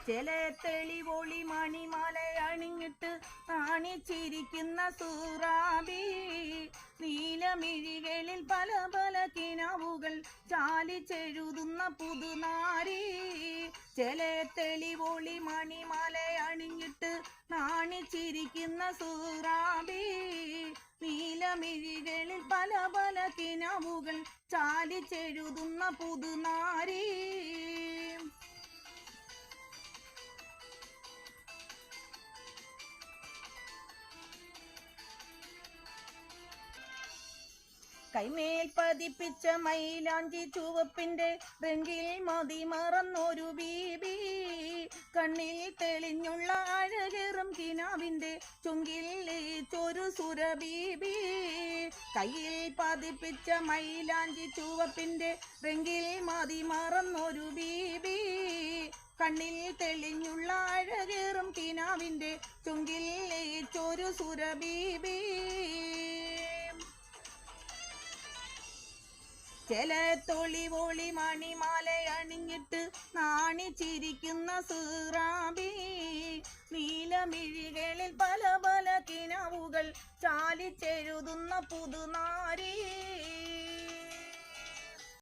ചില തെളിവൊളി മണിമാല അണിഞ്ഞിട്ട് കാണിച്ചിരിക്കുന്ന സൂറാബി നീലമിഴികളിൽ പല പല കിനാവുകൾ ചാലിച്ചെഴുതുന്ന പുതുനാരി ചില തെളിവൊളി മണിമാല അണിഞ്ഞിട്ട് കാണിച്ചിരിക്കുന്ന സൂറാബി നീലമിഴികളിൽ പല പല കിനാവുകൾ ചാലിച്ചെഴുതുന്ന പുതുനാരി കൈമേൽ പതിപ്പിച്ച മൈലാഞ്ചി ചുവപ്പിന്റെ റെങ്കിൽ മതി മറന്നൊരു ബീബി കണ്ണിൽ തെളിഞ്ഞുള്ള അഴകേറും കിനാവിന്റെ ചുങ്കിൽ ലയിച്ചൊരു സുരബീബി കയ്യിൽ പതിപ്പിച്ച മൈലാഞ്ചി ചുവപ്പിന്റെ റെങ്കിൽ മതി മറന്നൊരു ബീബി കണ്ണിൽ തെളിഞ്ഞുള്ള അഴകേറും കിനാവിന്റെ ചുങ്കിൽ ലയിച്ചൊരു സുരബീബി ചില തൊളിവൊളി മണിമാല അണിഞ്ഞിട്ട് നാണിച്ചിരിക്കുന്ന സൂറാബി നീലമിഴികളിൽ പല പല കിനാവുകൾ ചാലിച്ചെഴുതുന്ന പുതുനാരി